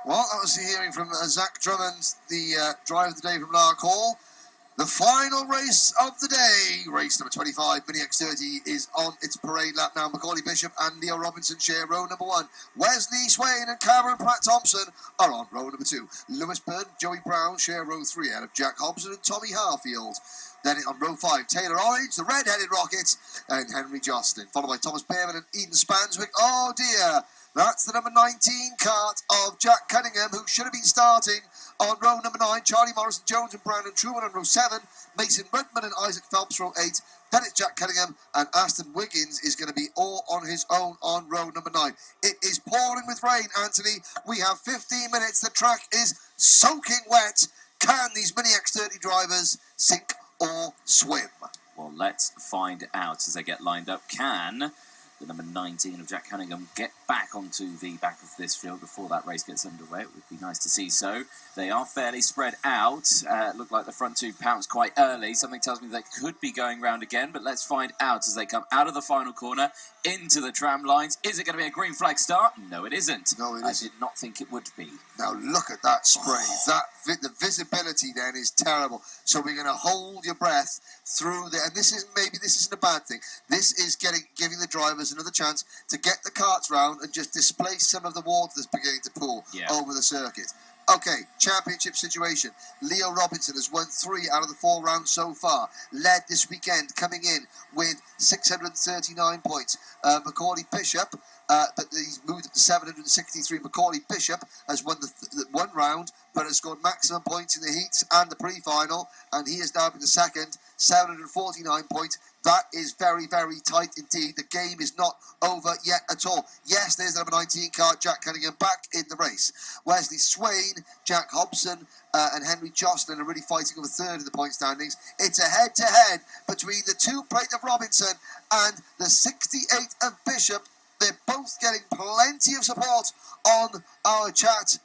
Well, that was the hearing from Zach Drummond, the driver of the day from Lark Hall. The final race of the day, race number 25, Mini X30, is on its parade lap now. Macaulay Bishop and Leo Robinson share row number 1. Wesley Swain and Cameron Pratt-Thompson are on row number 2. Lewis Byrne and Joey Brown share row 3 out of Jack Hobson and Tommy Harfield. Then on row 5, Taylor Orange, the Red-Headed Rockets, and Henry Jocelyn, followed by Thomas Behrman and Eden Spanswick. Oh dear, that's the number 19 Kart of Jack Cunningham, who should have been starting on row number 9. Charlie Morrison, Jones and Brandon Truman on row 7. Mason Rudman and Isaac Phelps, row 8. Then it's Jack Cunningham, and Aston Wiggins is going to be all on his own on row number 9. It is pouring with rain, Anthony. We have 15 minutes. The track is soaking wet. Can these Mini X30 drivers sink or swim? Well, let's find out as they get lined up. Can the number 19 of Jack Cunningham get back onto the back of this field before that race gets underway? It would be nice to see so. They are fairly spread out. Look like the front two pounced quite early. Something tells me they could be going round again, but let's find out as they come out of the final corner into the tram lines. Is it going to be a green flag start? No, it isn't. No, it isn't. I did not think it would be. Now look at that spray. The visibility then is terrible. So we're going to hold your breath through the, and this isn't a bad thing. This is giving the drivers another chance to get the carts round and just displace some of the water that's beginning to pool over the circuit. Okay, championship situation. Leo Robinson has won 3 out of the 4 rounds so far. Led this weekend, coming in with 639 points. Macaulay Bishop, but he's moved up to 763. Macaulay Bishop has won the 1 round, but has scored maximum points in the heats and the pre-final, and he has now been the second, 749 points. That is very, very tight indeed. The game is not over yet at all. Yes, there's the number 19 Kart, Jack Cunningham, back in the race. Wesley Swain, Jack Hobson, and Henry Jocelyn are really fighting over third in the point standings. It's a head-to-head between the 2 plate of Robinson and the 68 of Bishop. They're both getting plenty of support on our chat.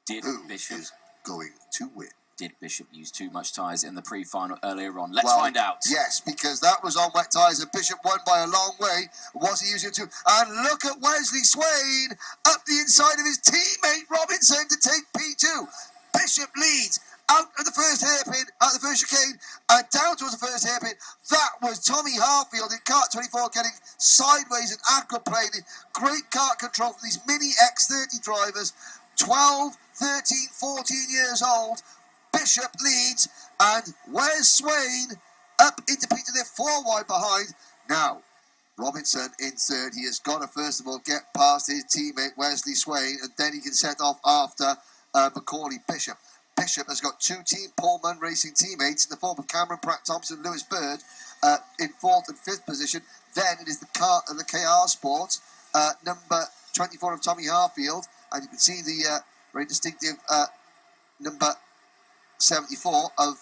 Who is going to win? Did Bishop use too much tyres in the pre-final earlier on? Let's find out. Yes, because that was on wet tyres and Bishop won by a long way. Was he using it too? And look at Wesley Swain up the inside of his teammate Robinson to take P2. Bishop leads out of the first hairpin, out of the first chicane, and down towards the first hairpin. That was Tommy Harfield in Kart 24 getting sideways and aquaplaning. Great kart control from these Mini X30 drivers. 12, 13, 14 years old. Bishop leads, and Wes Swain up into Peter. They're 4 wide behind. Now, Robinson in third. He has got to, first of all, get past his teammate Wesley Swain, and then he can set off after Macaulay Bishop. Bishop has got 2 Team Pullman Racing teammates in the form of Cameron Pratt-Thompson and Lewis Bird in 4th and 5th position. Then it is the Kart and the KR Sport, number 24 of Tommy Harfield, and you can see the very distinctive number 74 of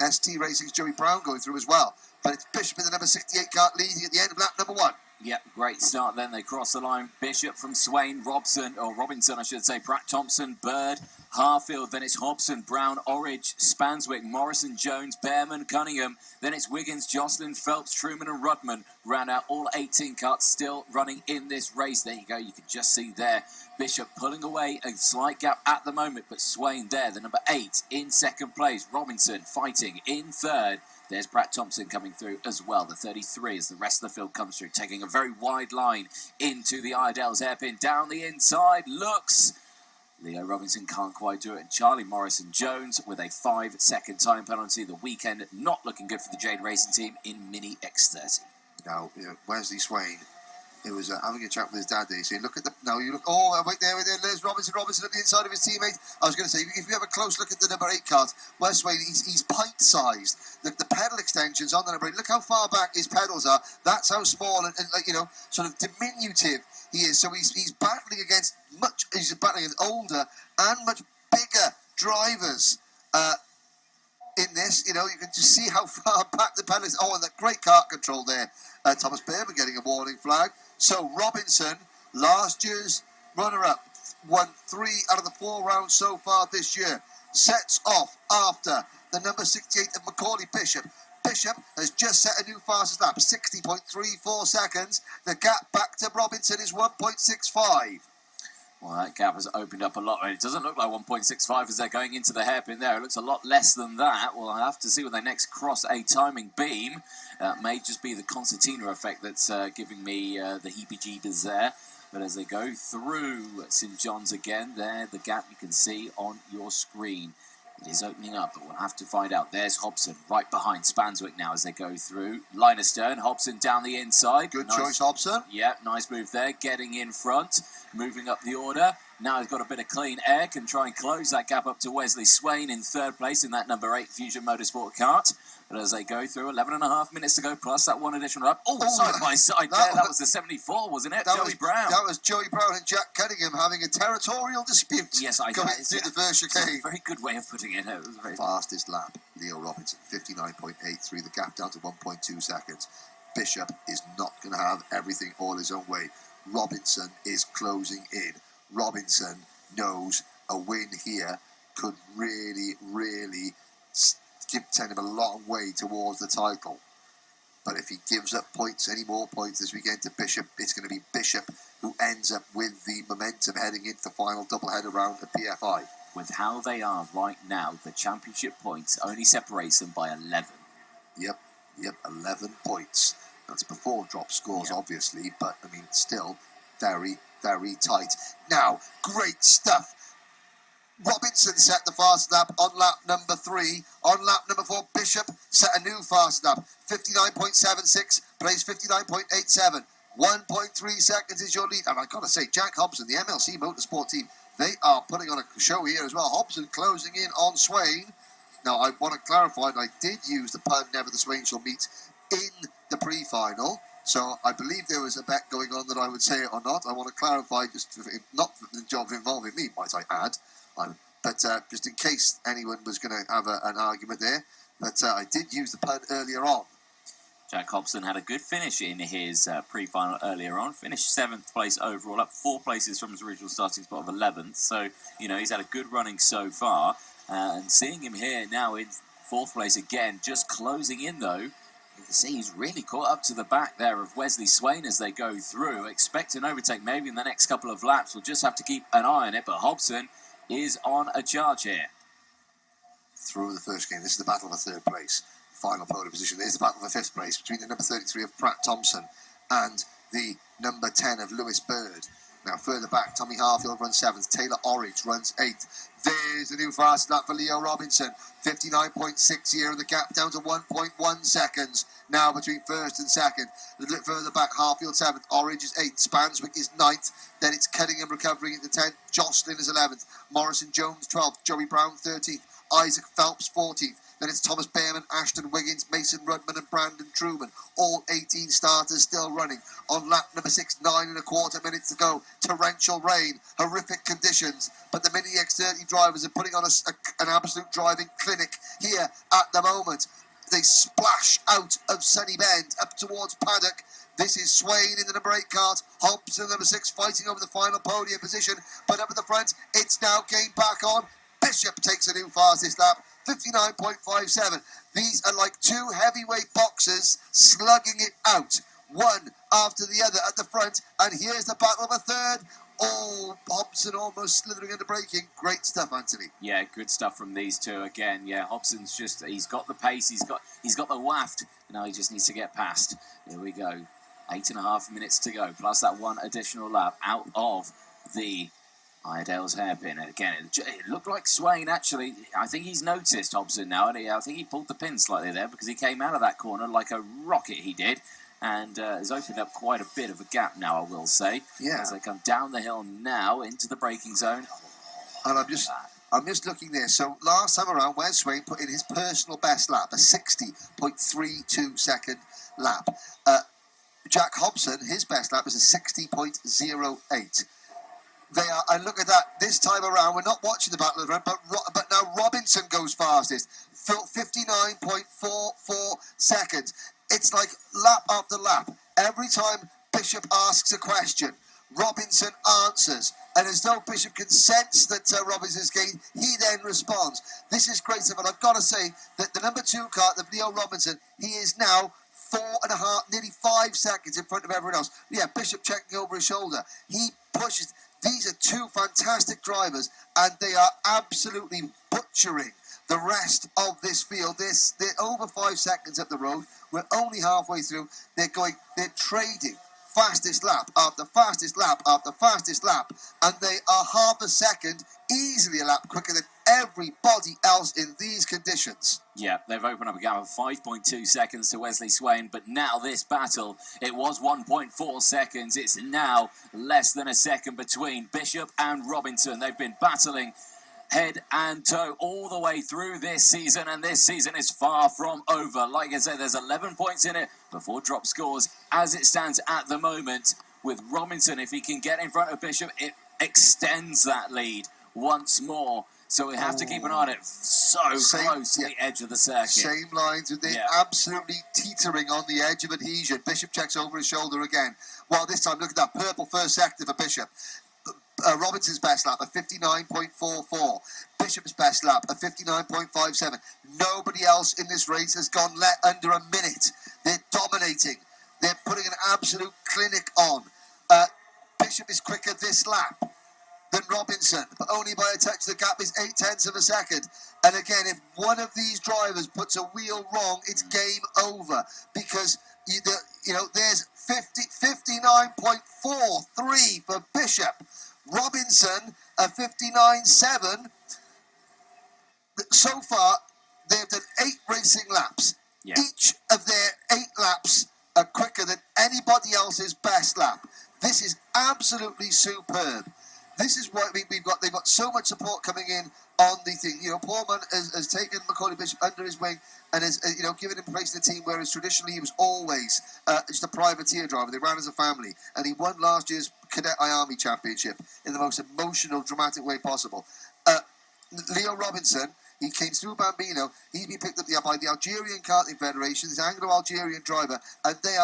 ST Racing's Joey Brown going through as well. But it's Bishop in the number 68 Kart leading at the end of lap number 1. Yep, great start then. They cross the line. Bishop from Swain, Robinson, I should say, Pratt-Thompson, Bird, Harfield. Then it's Hobson, Brown, Orridge, Spanswick, Morrison, Jones, Behrman, Cunningham. Then it's Wiggins, Jocelyn, Phelps, Truman and Rudman. Round out all 18 carts still running in this race. There you go. You can just see there. Bishop pulling away a slight gap at the moment, but Swain there, the number 8 in second place. Robinson fighting in third. There's Pratt-Thompson coming through as well, the 33, as the rest of the field comes through, taking a very wide line into the Iredale's hairpin. Down the inside, looks. Leo Robinson can't quite do it. And Charlie Morrison Jones with a 5-second time penalty. The weekend not looking good for the Jade Racing team in Mini X30. Now, Wesley Swain, he was having a chat with his dad there. He said, look at the, now you look, oh, wait there, there's Robinson at the inside of his teammate. I was going to say, if you have a close look at the number 8 card, Wesley Swain, he's pint-sized. The pedal extensions on the number 8, look how far back his pedals are. That's how small and sort of diminutive he is. So he's battling against older and much bigger drivers in this. You can just see how far back the pedal is. Oh, and that great kart control there. Thomas Behrman getting a warning flag. So Robinson, last year's runner-up, won 3 out of the 4 rounds so far this year. Sets off after the number 68 of Macaulay Bishop. Bishop has just set a new fastest lap, 60.34 seconds. The gap back to Robinson is 1.65. Well, that gap has opened up a lot. It doesn't look like 1.65 as they're going into the hairpin there. It looks a lot less than that. We'll have to see when they next cross a timing beam. May just be the concertina effect that's giving me the heebie-jeebies there. But as they go through St. John's again, there, the gap you can see on your screen. It is opening up, but we'll have to find out. There's Hobson right behind Spanswick now as they go through. Line astern, Hobson down the inside. Good choice, Hobson. Yeah, nice move there. Getting in front, moving up the order. Now he's got a bit of clean air, can try and close that gap up to Wesley Swain in third place in that number 8 Fusion Motorsport kart. But as they go through, 11.5 minutes to go, plus that one additional lap. Oh, side by side there. That was the 74, wasn't it? Joey Brown. That was Joey Brown and Jack Cunningham having a territorial dispute. Yes, I going through the first chicane. Very good way of putting it. It was very fastest lap, Leo Robinson, 59.83. The gap down to 1.2 seconds. Bishop is not going to have everything all his own way. Robinson is closing in. Robinson knows a win here could really, really send him a long way towards the title. But if he gives up points, any more points this weekend to Bishop, it's going to be Bishop who ends up with the momentum heading into the final doubleheader round at PFI. With how they are right now, the championship points only separates them by 11. Yep, 11 points. That's before drop scores, obviously, but I mean, still very, very tight. Now, great stuff. Robinson set the fast lap on lap number 3. On lap number 4, Bishop set a new fast lap. 59.76, plays 59.87. 1.3 seconds is your lead. And I've got to say, Jack Hobson, the MLC Motorsport team, they are putting on a show here as well. Hobson closing in on Swain. Now, I want to clarify that I did use the pun, never the Swain shall meet, in the pre-final. So I believe there was a bet going on that I would say it or not. I want to clarify, just not the job involving me, might I add. But just in case anyone was going to have an argument there, but I did use the pun earlier on. Jack Hobson had a good finish in his pre-final earlier on. Finished 7th place overall, up 4 places from his original starting spot of 11th. So, you know, he's had a good running so far. And seeing him here now in 4th place again, just closing in though, you can see he's really caught up to the back there of Wesley Swain as they go through. Expect an overtake maybe in the next couple of laps. We'll just have to keep an eye on it, but Hobson is on a charge here. Through the first game, this is the battle for 3rd place. Final podium position. There's the battle for 5th place between the number 33 of Pratt Thompson and the number 10 of Lewis Bird. Now further back, Tommy Harfield runs 7th. Taylor Orridge runs 8th. There's the new fast lap for Leo Robinson. 59.6 here, and the gap down to 1.1 seconds. Now between 1st and 2nd. A little further back, Harfield 7th. Orridge is 8th. Spanswick is 9th. Then it's Cunningham recovering into 10th. Jocelyn is 11th. Morrison Jones 12th. Joey Brown 13th. Isaac Phelps 14th. Then it's Thomas Behrman, Ashton Wiggins, Mason Rudman and Brandon Truman. All 18 starters still running. On lap number 6, 9.25 minutes to go. Torrential rain, horrific conditions. But the Mini X30 drivers are putting on an absolute driving clinic here at the moment. They splash out of Sunny Bend up towards Paddock. This is Swain in the number 8 kart. Hobson, number 6, fighting over the final podium position. But up at the front, it's now game back on. Bishop takes a new fastest lap. 59.57. These are like 2 heavyweight boxers slugging it out, one after the other at the front. And here's the battle of a 3rd. Oh, Hobson almost slithering into braking. Great stuff, Anthony. Yeah, good stuff from these two again. Yeah, Hobson's he's got the pace, he's got the waft. Now he just needs to get past. Here we go. 8.5 minutes to go, plus that one additional lap out of the Iredale's hairpin. And again, it looked like Swain, actually. I think he's noticed Hobson now, and I think he pulled the pin slightly there because he came out of that corner like a rocket, he did, and has opened up quite a bit of a gap now, I will say. Yeah. As they come down the hill now into the braking zone. And I'm just looking there. So last time around, Wes Swain put in his personal best lap, a 60.32 second lap. Jack Hobson, his best lap was a 60.08. They are, and look at that, this time around, we're not watching the battle of the round, but now Robinson goes fastest, 59.44 seconds. It's like lap after lap. Every time Bishop asks a question, Robinson answers. And as though Bishop can sense that Robinson's gained, he then responds. This is great stuff, and I've got to say that the number 2 kart, the Leo Robinson, he is now 4.5, nearly 5 seconds in front of everyone else. Yeah, Bishop checking over his shoulder. He pushes. These are two fantastic drivers, and they are absolutely butchering the rest of this field. They're over 5 seconds up the road. We're only halfway through. They're trading fastest lap after fastest lap after fastest lap, and they are half a second, easily a lap quicker than everybody else in these conditions. Yeah, they've opened up a gap of 5.2 seconds to Wesley Swain, but now this battle, it was 1.4 seconds. It's now less than a second between Bishop and Robinson. They've been battling head and toe all the way through this season, and this season is far from over. Like I said, there's 11 points in it before drop scores as it stands at the moment. With Robinson, if he can get in front of Bishop, it extends that lead once more. So we have to keep an eye on it. So close to the edge of the circuit. Same lines, with they absolutely teetering on the edge of adhesion. Bishop checks over his shoulder again. Well, this time, look at that purple first sector for Bishop. Robinson's best lap at 59.44. Bishop's best lap at 59.57. Nobody else in this race has gone under a minute. They're dominating. They're putting an absolute clinic on. Bishop is quicker this lap than Robinson, but only by a touch. The gap is 0.8 of a second. And again, if one of these drivers puts a wheel wrong, it's game over, because there's 59.43 for Bishop. Robinson at 59.7. So far, they've done 8 racing laps. Yeah. Each of their 8 laps are quicker than anybody else's best lap. This is absolutely superb. This is what they've got so much support coming in on the thing. Paulman has taken Macaulay Bishop under his wing and has given him place in the team, whereas traditionally he was always just a privateer driver. They ran as a family, and he won last year's Cadet Army Championship in the most emotional, dramatic way possible. Leo Robinson, he came through Bambino. He's been picked up by the Algerian Karting Federation. He's an Anglo-Algerian driver, and they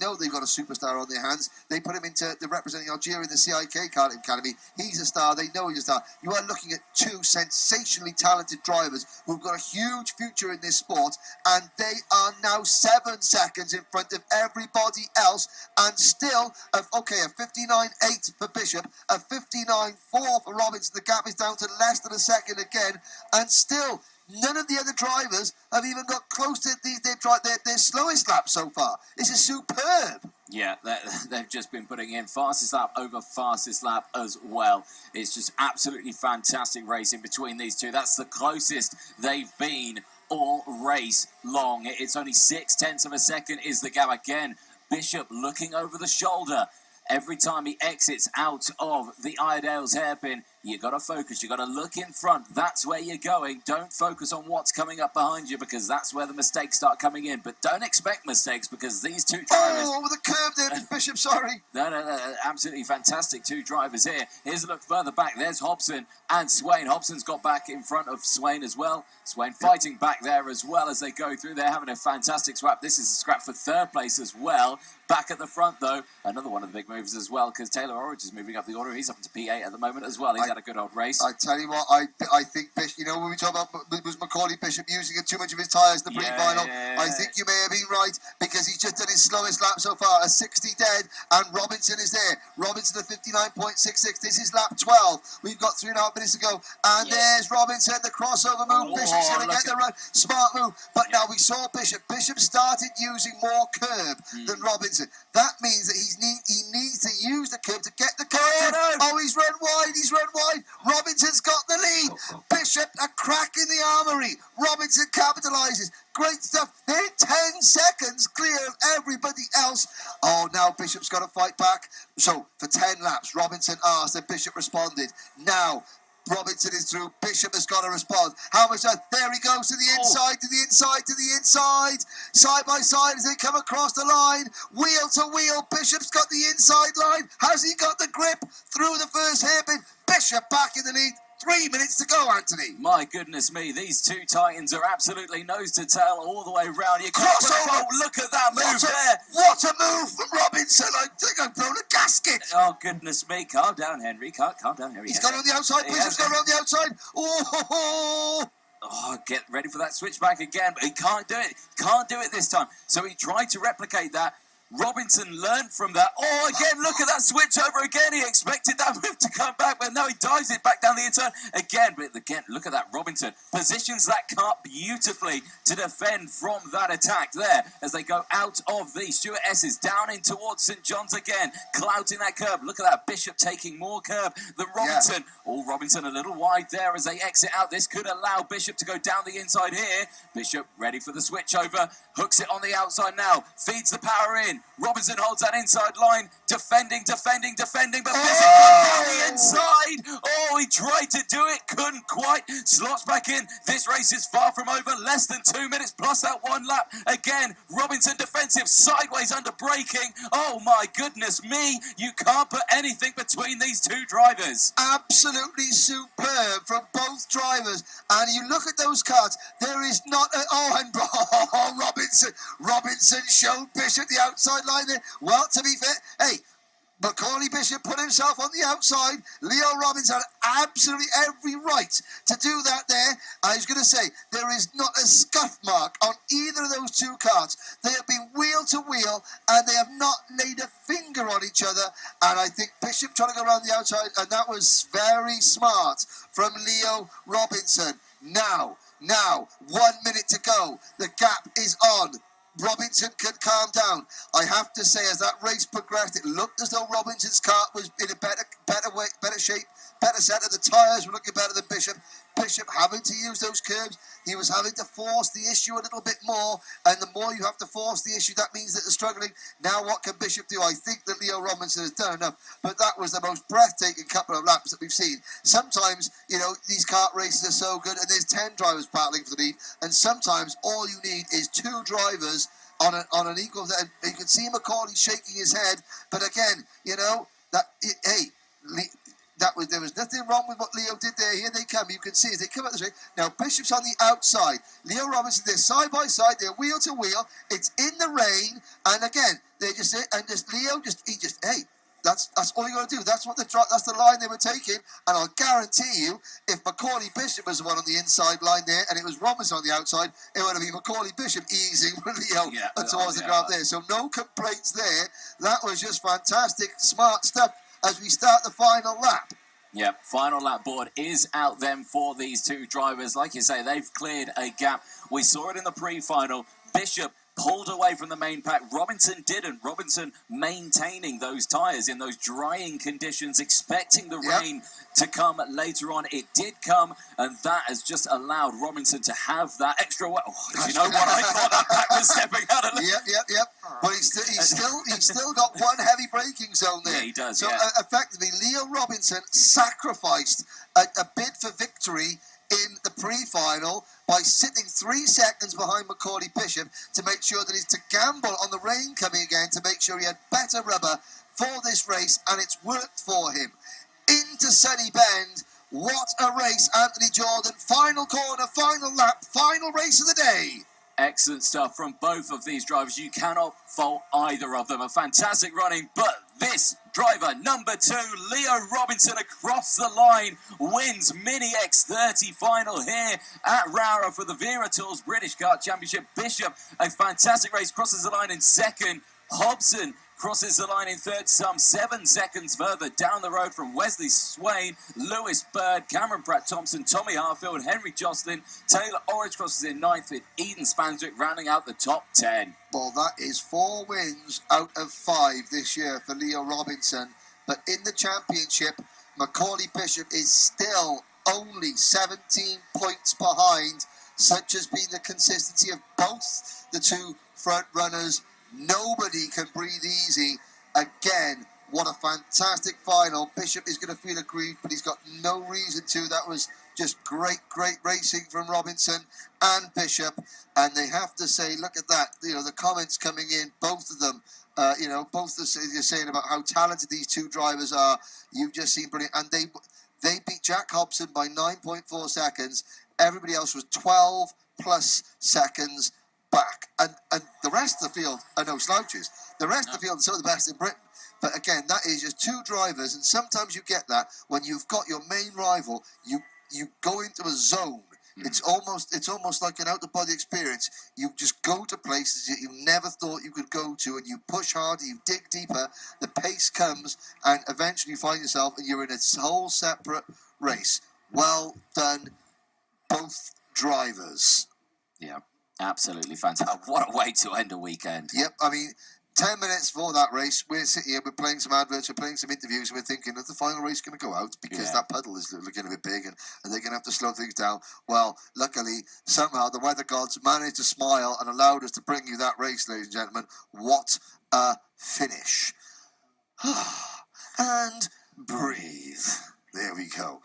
know they've got a superstar on their hands. They put him into representing Algeria in the CIK Karting Academy. He's a star. They know he's a star. You are looking at 2 sensationally talented drivers who've got a huge future in this sport, and they are now 7 seconds in front of everybody else, and still, a 59.8 for Bishop, a 59.4 for Robinson. The gap is down to less than a second again, and still, none of the other drivers have even got close to their slowest lap so far. This is superb. Yeah, they've just been putting in fastest lap over fastest lap as well. It's just absolutely fantastic racing between these two. That's the closest they've been all race long. It's only 0.6 of a second is the gap again. Bishop looking over the shoulder. Every time he exits out of the Iredale's hairpin, you got to focus. You got to look in front. That's where you're going. Don't focus on what's coming up behind you, because that's where the mistakes start coming in. But don't expect mistakes, because these two drivers... Oh, over the curve there, Bishop, sorry. No, absolutely fantastic 2 drivers here. Here's a look further back. There's Hobson and Swain. Hobson's got back in front of Swain as well. Swain fighting back there as well as they go through. They're having a fantastic scrap. This is a scrap for 3rd place as well. Back at the front, though, another one of the big moves as well, because Taylor Orridge is moving up the order. He's up to P8 at the moment as well. He's had a good old race. I tell you what, I think Bishop, when we talk about was Macaulay Bishop using too much of his tyres in the pre-final, I think you may have been right, because he's just done his slowest lap so far, a 60 dead, and Robinson is there. Robinson at 59.66. This is lap 12. We've got 3.5 minutes to go, and there's Robinson, the crossover move. Bishop's going to get the run. Smart move, but now we saw Bishop. Bishop started using more curb than Robinson. That means that he needs to use the curb to get the curb. Oh, he's run wide. Robinson's got the lead. Bishop, a crack in the armoury. Robinson capitalises. Great stuff. They're 10 seconds clear of everybody else. Oh, now Bishop's got to fight back. So, for 10 laps, Robinson asked and Bishop responded. Now, Robinson is through. Bishop has got to respond. How much? There he goes to the inside, to the inside. Side by side as they come across the line. Wheel to wheel. Bishop's got the inside line. Has he got the grip through the first hairpin? Bishop back in the lead. 3 minutes to go, Anthony. My goodness me, these 2 Titans are absolutely nose to tail all the way round. Crossover. Look at that move there. What a move from Robinson. I think I've blown a gasket. Oh, goodness me. Calm down, Henry. Calm down, Henry. He's gone on the outside. Bishop's gone around the outside. Oh, get ready for that switchback again. But he can't do it. Can't do it this time. So he tried to replicate that. Robinson learned from that. Oh, again, look at that switch over again. He expected that move to come back, but no, he dives it back down the inside again. But again, look at that. Robinson positions that cart beautifully to defend from that attack there as they go out of the Stuart S's down in towards St John's again, clouting that curb. Look at that. Bishop taking more curb than Robinson. Yeah. Oh, Robinson a little wide there as they exit out. This could allow Bishop to go down the inside here. Bishop ready for the switch over. Hooks it on the outside now. Feeds the power in. Robinson holds that inside line, defending, but Bishop comes down the inside. Oh, he tried to do it, couldn't quite. Slots back in. This race is far from over. Less than 2 minutes plus that one lap. Again, Robinson defensive, sideways under braking. Oh my goodness me, you can't put anything between these two drivers. Absolutely superb from both drivers. And you look at those carts, there is not a... Robinson showed Bishop the outside line there. Well, to be fair, hey, Macaulay Bishop put himself on the outside. Leo Robinson had absolutely every right to do that there. I was going to say, there is not a scuff mark on either of those two carts. They have been wheel to wheel, and they have not laid a finger on each other. And I think Bishop trying to go around the outside, and that was very smart from Leo Robinson. Now, 1 minute to go. The gap is on. Robinson could calm down. I have to say, as that race progressed, it looked as though Robinson's cart was in a better shape, better set. The tyres were looking better than Bishop. Bishop having to use those curbs. He was having to force the issue a little bit more, and the more you have to force the issue, that means that they're struggling. Now what can Bishop do? I think that Leo Robinson has done enough, but that was the most breathtaking couple of laps that we've seen. Sometimes, you know, these kart races are so good, and there's 10 drivers battling for the lead, and sometimes all you need is 2 drivers on an equal. And you can see Macaulay shaking his head, but again, you know, there was nothing wrong with what Leo did there. Here they come. You can see as they come up this way. Now Bishop's on the outside. Leo Robinson, they're side by side. They're wheel to wheel. It's in the rain, and again they just Leo hey. That's all you got to do. That's the line they were taking. And I'll guarantee you, if Macaulay Bishop was the one on the inside line there, and it was Robinson on the outside, it would have been Macaulay Bishop easing Leo towards the ground there. So no complaints there. That was just fantastic, smart stuff as we start the final lap. Yep, final lap board is out then for these two drivers. Like you say, they've cleared a gap. We saw it in the pre-final. Bishop pulled away from the main pack. Robinson didn't. Robinson maintaining those tyres in those drying conditions, expecting the rain to come later on. It did come, and that has just allowed Robinson to have that extra weight. Oh, you know what? I thought that pack was stepping out of it. Yep. But he's still got one heavy braking zone there. Yeah, he does. So effectively, Leo Robinson sacrificed a bid for victory in the pre-final by sitting 3 seconds behind Macaulay Bishop to make sure that he's to gamble on the rain coming again to make sure he had better rubber for this race, and it's worked for him. Into Sunny Bend, what a race, Anthony Jordan. Final corner, final lap, final race of the day. Excellent stuff from both of these drivers. You cannot fault either of them. A fantastic running, but this driver, number 2, Leo Robinson, across the line, wins Mini X30 final here at Rowrah for the Wera Tools British Kart Championship. Bishop, a fantastic race, crosses the line in second. Hobson crosses the line in third, some 7 seconds further down the road from Wesley Swain, Lewis Bird, Cameron Pratt-Thompson, Tommy Harfield, Henry Jocelyn, Taylor Orridge crosses in 9th with Eden Spanswick rounding out the top 10. Well, that is 4 wins out of 5 this year for Leo Robinson. But in the championship, Macaulay Bishop is still only 17 points behind. Such has been the consistency of both the two front runners. Nobody can breathe easy. Again, what a fantastic final. Bishop is going to feel aggrieved, but he's got no reason to. That was just great racing from Robinson and Bishop. And they have to say, look at that. You know, the comments coming in, both of them, both you're saying about how talented these two drivers are. You've just seen brilliant. And they beat Jack Hobson by 9.4 seconds. Everybody else was 12 plus seconds back, and the rest of the field are no slouches. The rest of the field is some of the best in Britain. But again, that is just 2 drivers, and sometimes you get that when you've got your main rival. You go into a zone. It's almost like an out-of-body experience. You just go to places that you never thought you could go to, and you push harder, you dig deeper, the pace comes, and eventually you find yourself, and you're in a whole separate race. Well done, both drivers. Yeah, absolutely fantastic. What a way to end a weekend. Yep, I mean, 10 minutes for that race, we're sitting here, we're playing some adverts, we're playing some interviews, and we're thinking, is the final race going to go out? Because that puddle is looking a bit big, and they're going to have to slow things down. Well, luckily, somehow, the weather gods managed to smile and allowed us to bring you that race, ladies and gentlemen. What a finish. And breathe. There we go.